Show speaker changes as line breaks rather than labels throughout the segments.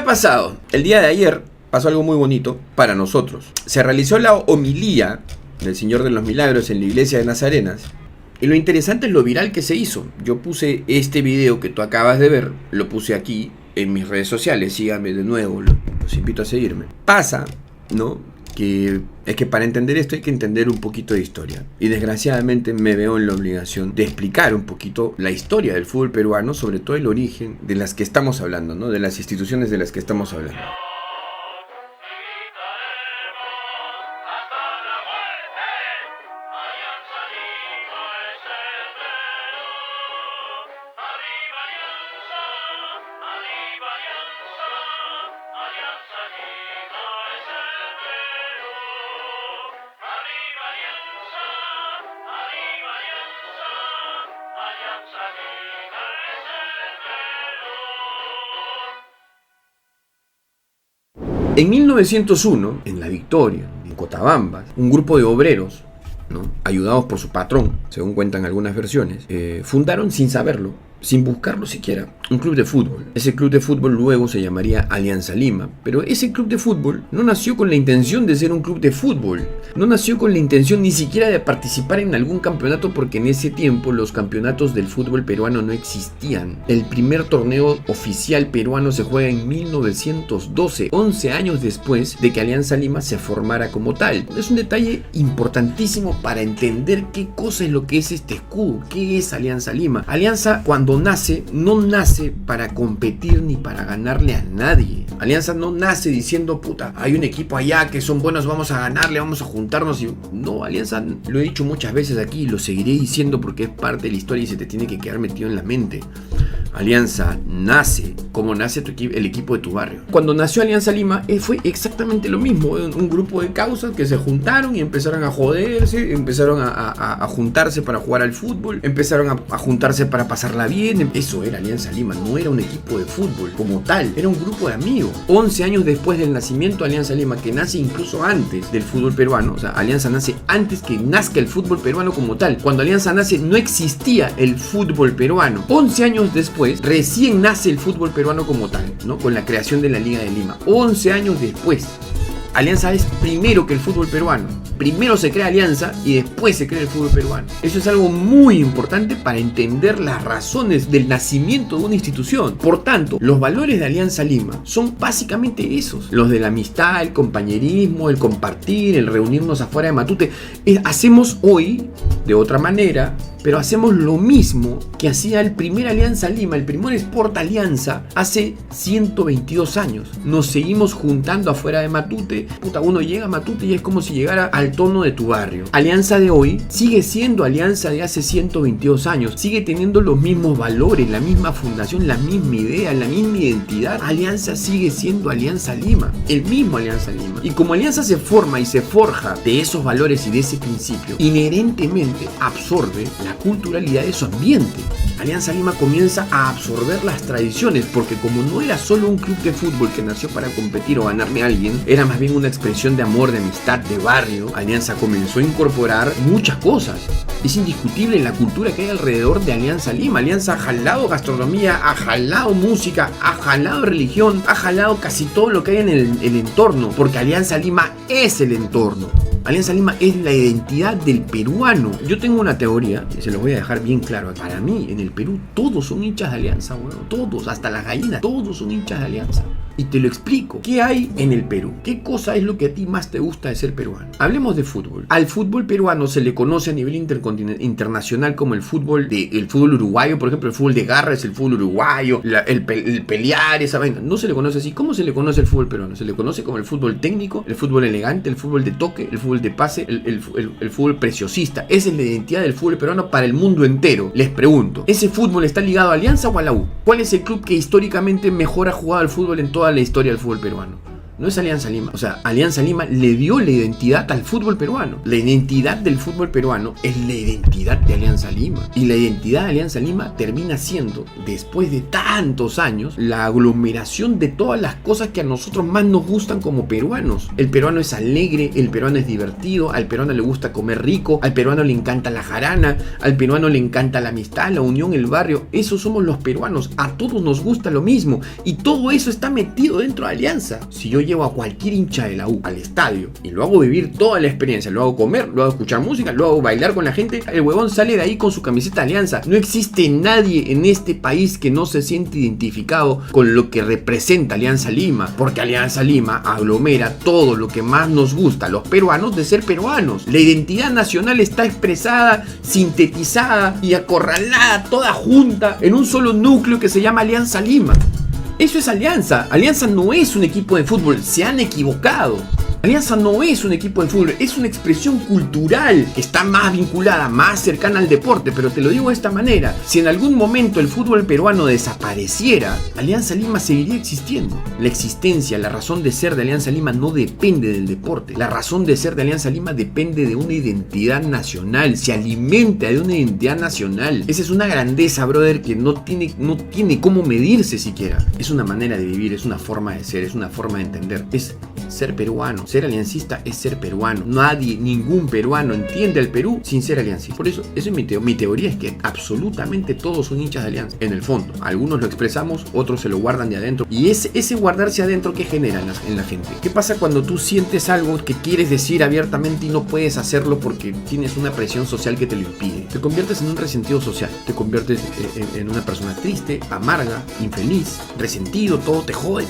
ha pasado? El día de ayer pasó algo muy bonito para nosotros. Se realizó la homilía del Señor de los Milagros en la iglesia de Nazarenas. Y lo interesante es lo viral que se hizo. Yo puse este video que tú acabas de ver, lo puse aquí en mis redes sociales. Síganme de nuevo, los invito a seguirme. Pasa, ¿no? Que es que para entender esto hay que entender un poquito de historia. Y desgraciadamente me veo en la obligación de explicar un poquito la historia del fútbol peruano, sobre todo el origen de las que estamos hablando, ¿no? De las instituciones de las que estamos hablando. En 1901, en La Victoria, en Cotabambas, un grupo de obreros, ¿no?, ayudados por su patrón, según cuentan algunas versiones, fundaron sin saberlo, sin buscarlo siquiera, un club de fútbol. Ese club de fútbol luego se llamaría Alianza Lima, pero ese club de fútbol no nació con la intención de ser un club de fútbol, no nació con la intención ni siquiera de participar en algún campeonato, porque en ese tiempo los campeonatos del fútbol peruano no existían. El primer torneo oficial peruano se juega en 1912, 11 años después de que Alianza Lima se formara como tal. Es un detalle importantísimo para entender qué cosa es lo que es este escudo, qué es Alianza Lima. Alianza, cuando nace, no nace para competir ni para ganarle a nadie. Alianza no nace diciendo, puta, hay un equipo allá que son buenos, vamos a ganarle, vamos a juntarnos. No, Alianza, lo he dicho muchas veces aquí y lo seguiré diciendo porque es parte de la historia y se te tiene que quedar metido en la mente. Alianza nace como nace el equipo de tu barrio. Cuando nació Alianza Lima fue exactamente lo mismo, un grupo de causas que se juntaron y empezaron a joderse, empezaron a juntarse para jugar al fútbol, empezaron a juntarse para pasarla bien. Eso era Alianza Lima, no era un equipo de fútbol como tal, era un grupo de amigos. 11 años después del nacimiento de Alianza Lima, que nace incluso antes del fútbol peruano, o sea, Alianza nace antes que nazca el fútbol peruano como tal. Cuando Alianza nace no existía el fútbol peruano. 11 años después recién nace el fútbol peruano como tal, ¿no?, con la creación de la Liga de Lima. 11 años después. Alianza es primero que el fútbol peruano. Primero se crea Alianza y después se crea el fútbol peruano. Eso es algo muy importante para entender las razones del nacimiento de una institución. Por tanto, los valores de Alianza Lima son básicamente esos. Los de la amistad, el compañerismo, el compartir, el reunirnos afuera de Matute. Hacemos hoy de otra manera, pero hacemos lo mismo que hacía el primer Alianza Lima, el primer Sport Alianza, hace 122 años. Nos seguimos juntando afuera de Matute. Puta, uno llega a Matute y es como si llegara al tono de tu barrio. Alianza de hoy sigue siendo Alianza de hace 122 años. Sigue teniendo los mismos valores, la misma fundación, la misma idea, la misma identidad. Alianza sigue siendo Alianza Lima, el mismo Alianza Lima. Y como Alianza se forma y se forja de esos valores y de ese principio, inherentemente absorbe la culturalidad de su ambiente. Alianza Lima comienza a absorber las tradiciones, porque como no era solo un club de fútbol que nació para competir o ganarme a alguien, era más bien una expresión de amor, de amistad, de barrio. Alianza comenzó a incorporar muchas cosas. Es indiscutible la cultura que hay alrededor de Alianza Lima. Alianza ha jalado gastronomía, ha jalado música, ha jalado religión, ha jalado casi todo lo que hay en el entorno, porque Alianza Lima es el entorno. Alianza Lima es la identidad del peruano. Yo tengo una teoría, y se los voy a dejar bien claro. Para mí, en el Perú, todos son hinchas de Alianza, bueno, todos, hasta las gallinas, todos son hinchas de Alianza. Y te lo explico. ¿Qué hay en el Perú? ¿Qué cosa es lo que a ti más te gusta de ser peruano? Hablemos de fútbol. Al fútbol peruano se le conoce a nivel internacional como el fútbol uruguayo, por ejemplo, el fútbol de garra es el fútbol uruguayo, el pelear, esa vaina. No se le conoce así. ¿Cómo se le conoce el fútbol peruano? Se le conoce como el fútbol técnico, el fútbol elegante, el fútbol de toque, el fútbol de pase, el fútbol preciosista. Esa es la identidad del fútbol peruano para el mundo entero. Les pregunto, ¿ese fútbol está ligado a Alianza o a la U? ¿Cuál es el club que históricamente mejor ha jugado al fútbol en toda la historia del fútbol peruano? no es Alianza Lima. O sea, Alianza Lima le dio la identidad al fútbol peruano. La identidad del fútbol peruano es la identidad de Alianza Lima. Y la identidad de Alianza Lima termina siendo, después de tantos años, la aglomeración de todas las cosas que a nosotros más nos gustan como peruanos. El peruano es alegre, el peruano es divertido, al peruano le gusta comer rico, al peruano le encanta la jarana, al peruano le encanta la amistad, la unión, el barrio. Esos somos los peruanos, a todos nos gusta lo mismo y todo eso está metido dentro de Alianza. Si yo llevo a cualquier hincha de la U al estadio y lo hago vivir toda la experiencia, lo hago comer, lo hago escuchar música, lo hago bailar con la gente, el huevón sale de ahí con su camiseta de Alianza. No existe nadie en este país que no se siente identificado con lo que representa Alianza Lima, porque Alianza Lima aglomera todo lo que más nos gusta a los peruanos de ser peruanos. La identidad nacional está expresada, sintetizada y acorralada toda junta en un solo núcleo que se llama Alianza Lima. Eso es Alianza. Alianza no es un equipo de fútbol, se han equivocado. Alianza no es un equipo de fútbol, es una expresión cultural que está más vinculada, más cercana al deporte, pero te lo digo de esta manera: si en algún momento el fútbol peruano desapareciera, Alianza Lima seguiría existiendo. La existencia, la razón de ser de Alianza Lima no depende del deporte. La razón de ser de Alianza Lima depende de una identidad nacional, se alimenta de una identidad nacional. Esa es una grandeza, brother, que no tiene cómo medirse siquiera. Es una manera de vivir, es una forma de ser, es una forma de entender. Es ser peruano. Ser aliancista es ser peruano. Ningún peruano entiende al Perú sin ser aliancista. Por eso, es mi teoría es que absolutamente todos son hinchas de Alianza. En el fondo, algunos lo expresamos, otros se lo guardan de adentro. Y ese guardarse adentro, ¿qué genera en la gente? ¿Qué pasa cuando tú sientes algo que quieres decir abiertamente y no puedes hacerlo porque tienes una presión social que te lo impide? Te conviertes en un resentido social. Te conviertes en una persona triste, amarga, infeliz, resentido, todo te jode.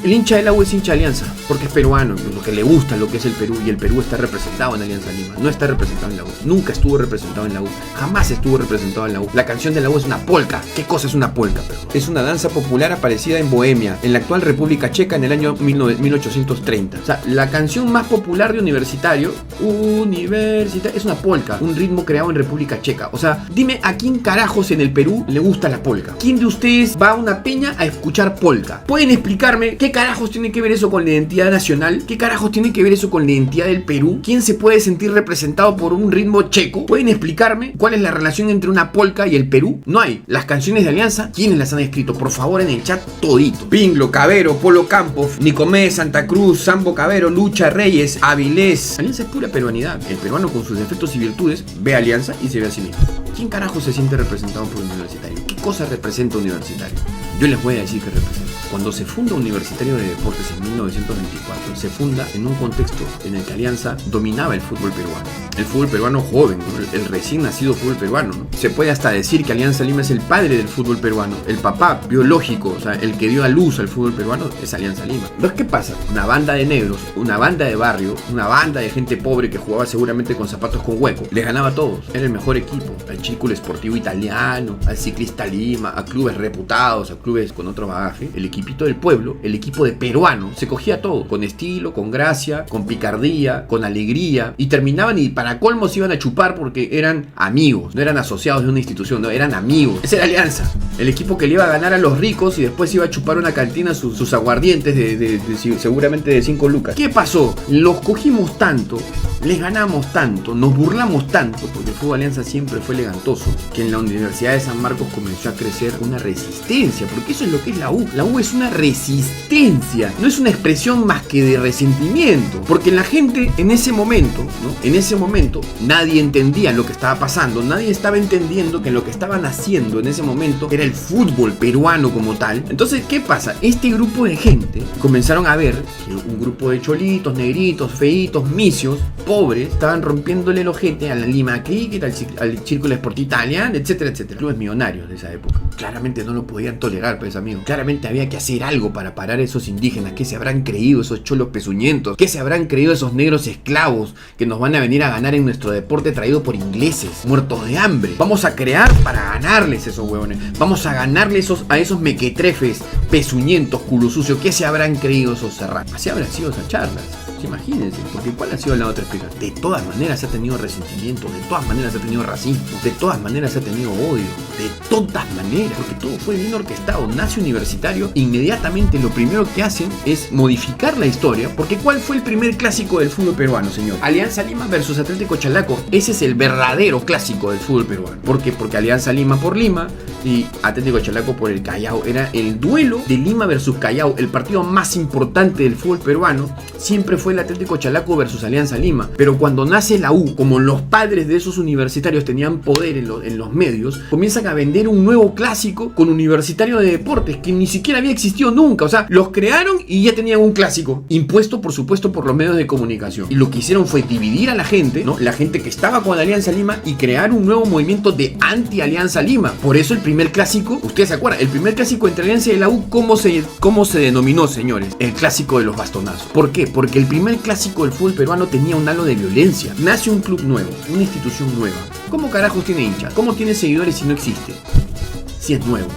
El hincha de la U es hincha de Alianza porque es peruano, lo que le gusta lo que es el Perú, y el Perú está representado en Alianza Lima. No está representado en la U, nunca estuvo representado en la U, jamás estuvo representado en la U. La canción de la U es una polka. ¿Qué cosa es una polka? Es una danza popular aparecida en Bohemia, en la actual República Checa, en el año 1830. O sea, la canción más popular de Universitario es una polka, un ritmo creado en República Checa. O sea, dime a quién carajos en el Perú le gusta la polka. ¿Quién de ustedes va a una peña a escuchar polka? ¿Pueden explicarme qué carajos tiene que ver eso con la identidad nacional? ¿Qué carajos tiene que ver eso con la identidad del Perú? ¿Quién se puede sentir representado por un ritmo checo? ¿Pueden explicarme cuál es la relación entre una polka y el Perú? No hay. Las canciones de Alianza, ¿quiénes las han escrito? Por favor, en el chat todito. Pinglo, Cabero, Polo Campos, Nicomé, Santa Cruz, Sambo Cabero, Lucha Reyes, Avilés. Alianza es pura peruanidad. El peruano, con sus defectos y virtudes, ve a Alianza y se ve a sí mismo. ¿Quién carajo se siente representado por un Universitario? ¿Qué cosa representa Universitario? Yo les voy a decir qué representa. Cuando se funda Universitario de Deportes en 1924, se funda en un contexto en el que Alianza dominaba el fútbol peruano. El fútbol peruano joven, ¿no? El recién nacido fútbol peruano, ¿no? Se puede hasta decir que Alianza Lima es el padre del fútbol peruano. El papá biológico, o sea, el que dio a luz al fútbol peruano es Alianza Lima. Entonces, ¿qué pasa? Una banda de negros, una banda de barrio, una banda de gente pobre que jugaba seguramente con zapatos con hueco, les ganaba a todos. Era el mejor equipo. Al Círculo Sportivo Italiano, al Ciclista Lima, a clubes reputados, a clubes con otro bagaje. El equipito del pueblo, el equipo de peruano, se cogía todo, con estilo, con gracia, con picardía, con alegría, y terminaban, y para colmo se iban a chupar porque eran amigos, no eran asociados de una institución, no, eran amigos. Esa era Alianza, el equipo que le iba a ganar a los ricos y después iba a chupar una cantina sus aguardientes seguramente de 5 lucas. ¿Qué pasó? Los cogimos tanto, les ganamos tanto, nos burlamos tanto, porque el fútbol Alianza siempre fue elegantoso, que en la Universidad de San Marcos comenzó a crecer una resistencia, porque eso es lo que es la U. La U es una resistencia, no es una expresión más que de resentimiento, porque la gente en ese momento, ¿no? En ese momento nadie entendía lo que estaba pasando, nadie estaba entendiendo que lo que estaban haciendo en ese momento era el fútbol peruano como tal. Entonces, ¿qué pasa? Este grupo de gente comenzaron a ver que un grupo de cholitos, negritos, feitos, misios, pobres, estaban rompiéndole el ojete a la Lima Cricket, al Círculo Sportivo Italiano, etcétera, etcétera. Clubes millonarios de esa época. Claramente no lo podían tolerar, pues, amigos. Claramente había que hacer algo para parar a esos indígenas. ¿Qué se habrán creído esos cholos pezuñentos? ¿Qué se habrán creído esos negros esclavos que nos van a venir a ganar en nuestro deporte traído por ingleses, muertos de hambre? Vamos a crear para ganarles esos huevones. Vamos a ganarles a esos mequetrefes pezuñentos, culo sucio, ¿qué se habrán creído esos serranos? Así habrán sido esas charlas. Imagínense, porque ¿cuál ha sido la otra explicación? De todas maneras se ha tenido resentimiento, de todas maneras se ha tenido racismo, de todas maneras se ha tenido odio, de todas maneras, porque todo fue bien orquestado. Nace Universitario, inmediatamente lo primero que hacen es modificar la historia, porque ¿cuál fue el primer clásico del fútbol peruano, señor? Alianza Lima versus Atlético Chalaco. Ese es el verdadero clásico del fútbol peruano. ¿Por qué? Porque Alianza Lima por Lima y Atlético Chalaco por el Callao. Era el duelo de Lima versus Callao, el partido más importante del fútbol peruano. Siempre fue el Atlético Chalaco versus Alianza Lima. Pero cuando nace la U, como los padres de esos universitarios tenían poder en los medios, comienzan a vender un nuevo clásico con Universitario de Deportes, que ni siquiera había existido nunca. O sea, los crearon y ya tenían un clásico, impuesto por supuesto por los medios de comunicación. Y lo que hicieron fue dividir a la gente, ¿no? La gente que estaba con Alianza Lima, y crear un nuevo movimiento de anti-Alianza Lima. Por eso el primer clásico, ustedes se acuerdan, el primer clásico entre Alianza y la U, ¿cómo se denominó, señores? El clásico de los bastonazos. ¿Por qué? Porque el primer clásico del fútbol peruano tenía un halo de violencia. Nace un club nuevo, una institución nueva. ¿Cómo carajos tiene hinchas? ¿Cómo tiene seguidores si no existe? Si es nuevo.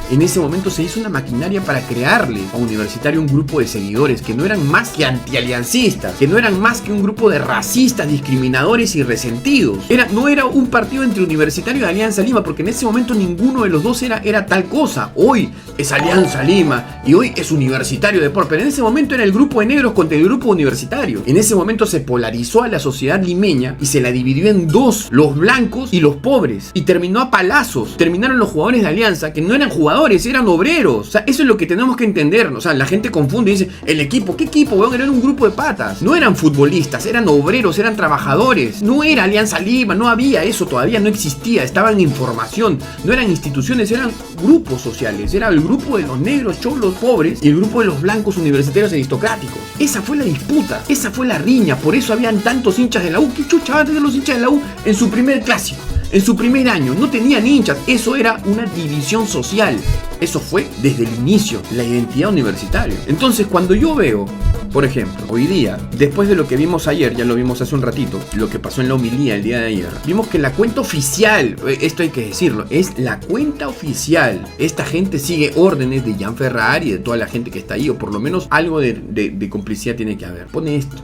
En ese momento se hizo una maquinaria para crearle a Universitario un grupo de seguidores que no eran más que antialiancistas, que no eran más que un grupo de racistas, discriminadores y resentidos. No era un partido entre Universitario y Alianza Lima, porque en ese momento ninguno de los dos era tal cosa. Hoy es Alianza Lima y hoy es Universitario de Deportes, pero en ese momento era el grupo de negros contra el grupo universitario. En ese momento se polarizó a la sociedad limeña y se la dividió en dos, los blancos y los pobres, y terminó a palazos. Terminaron los jugadores de Alianza, que no eran jugadores, eran obreros. O sea, eso es lo que tenemos que entender. O sea, la gente confunde y dice, el equipo, ¿qué equipo? Weón, eran un grupo de patas. No eran futbolistas, eran obreros, eran trabajadores. No era Alianza Lima, no había eso, todavía no existía. Estaban en formación, no eran instituciones, eran grupos sociales. Era el grupo de los negros, cholos, pobres, y el grupo de los blancos universitarios aristocráticos. Esa fue la disputa, esa fue la riña. Por eso habían tantos hinchas de la U. ¿Qué chucha van a tener los hinchas de la U en su primer clásico? En su primer año no tenían hinchas, eso era una división social. Eso fue desde el inicio, la identidad universitaria. Entonces, cuando yo veo, por ejemplo, hoy día, después de lo que vimos ayer, ya lo vimos hace un ratito, lo que pasó en la homilía el día de ayer, vimos que la cuenta oficial, esto hay que decirlo, es la cuenta oficial. Esta gente sigue órdenes de Jan Ferrari y de toda la gente que está ahí, o por lo menos algo de complicidad tiene que haber. Pone esto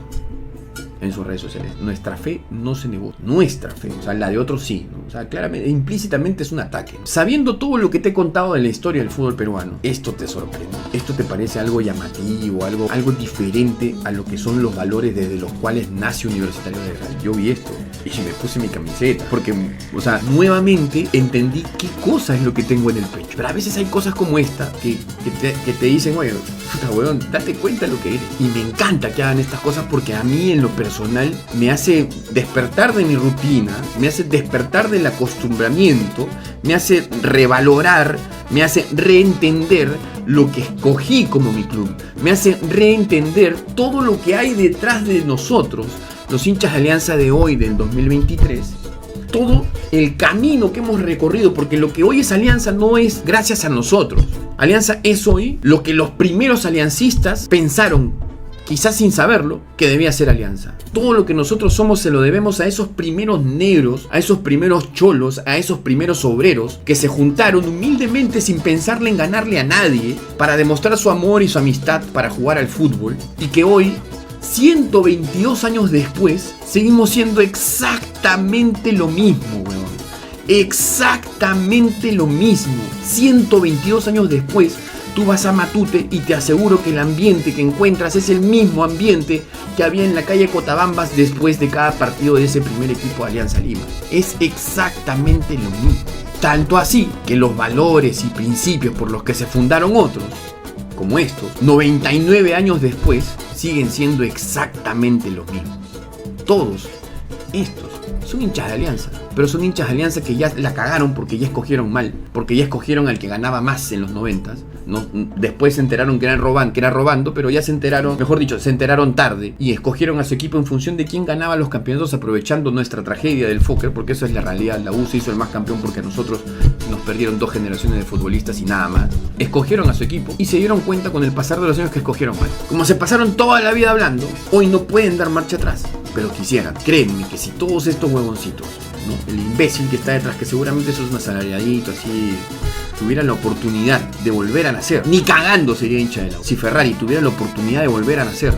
en sus redes sociales: nuestra fe no se negó. Nuestra fe, o sea, la de otros sí, ¿no? O sea, claramente, implícitamente es un ataque, ¿no? Sabiendo todo lo que te he contado de la historia del fútbol peruano, esto te sorprende, esto te parece algo llamativo, algo diferente a lo que son los valores desde los cuales nace Universitario de Deportes. Yo vi esto y me puse mi camiseta, porque, o sea, nuevamente entendí qué cosa es lo que tengo en el pecho. Pero a veces hay cosas como esta que te dicen, oye, puta weón, date cuenta de lo que eres. Y me encanta que hagan estas cosas, porque a mí en lo personal me hace despertar de mi rutina, me hace despertar del acostumbramiento, me hace revalorar, me hace reentender lo que escogí como mi club, me hace reentender todo lo que hay detrás de nosotros, los hinchas de Alianza de hoy, del 2023, todo el camino que hemos recorrido, porque lo que hoy es Alianza no es gracias a nosotros. Alianza es hoy lo que los primeros aliancistas pensaron, quizás sin saberlo, que debía ser Alianza. Todo lo que nosotros somos se lo debemos a esos primeros negros, a esos primeros cholos, a esos primeros obreros que se juntaron humildemente sin pensarle en ganarle a nadie, para demostrar su amor y su amistad para jugar al fútbol, y que hoy, 122 años después, seguimos siendo exactamente lo mismo, weón. Exactamente lo mismo. 122 años después, tú vas a Matute y te aseguro que el ambiente que encuentras es el mismo ambiente que había en la calle Cotabambas después de cada partido de ese primer equipo de Alianza Lima. Es exactamente lo mismo. Tanto así que los valores y principios por los que se fundaron otros, como estos, 99 años después, siguen siendo exactamente los mismos. Todos estos son hinchas de Alianza, pero son hinchas de Alianza que ya la cagaron porque ya escogieron mal, porque ya escogieron al que ganaba más en los 90s. No, después se enteraron que era robando, pero ya se enteraron, mejor dicho, se enteraron tarde y escogieron a su equipo en función de quién ganaba los campeonatos, aprovechando nuestra tragedia del Fokker, porque eso es la realidad. La U se hizo el más campeón porque a nosotros nos perdieron 2 generaciones de futbolistas y nada más. Escogieron a su equipo y se dieron cuenta con el pasar de los años que escogieron mal. Como se pasaron toda la vida hablando, hoy no pueden dar marcha atrás, pero quisieran. Créanme que si todos estos huevoncitos, ¿no? El imbécil que está detrás, que seguramente eso es un asalariadito así, tuvieran la oportunidad de volver a nacer, ni cagando sería hincha de la U. Si Ferrari tuviera la oportunidad de volver a nacer,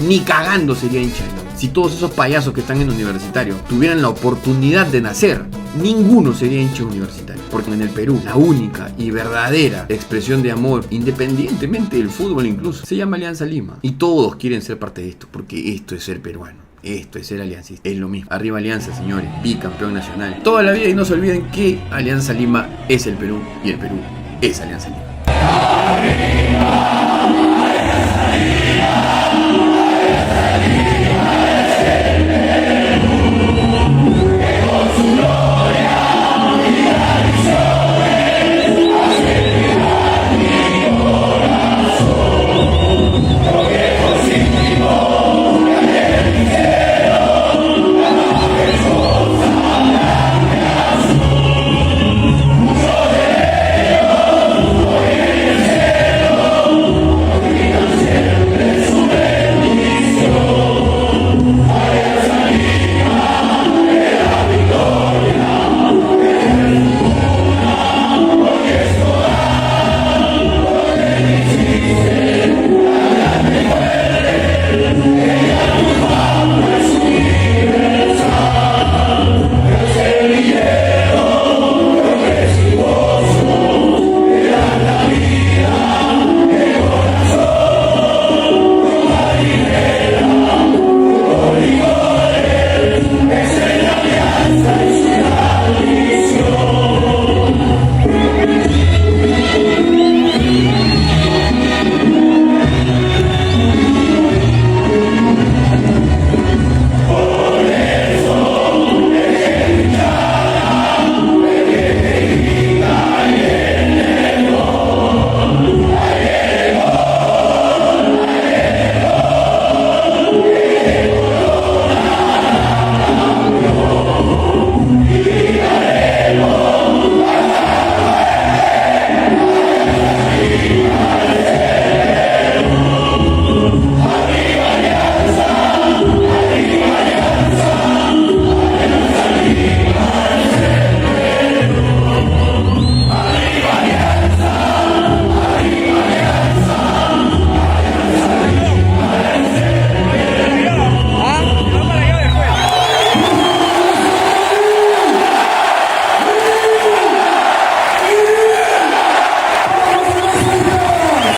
ni cagando sería hincha de la U. Si todos esos payasos que están en Universitario tuvieran la oportunidad de nacer, ninguno sería hincha universitario. Porque en el Perú, la única y verdadera expresión de amor, independientemente del fútbol incluso, se llama Alianza Lima. Y todos quieren ser parte de esto, porque esto es ser peruano. Esto es ser aliancista, es lo mismo. Arriba Alianza, señores, bicampeón nacional toda la vida, y no se olviden que Alianza Lima es el Perú y el Perú es Alianza Lima. ¡Arriba!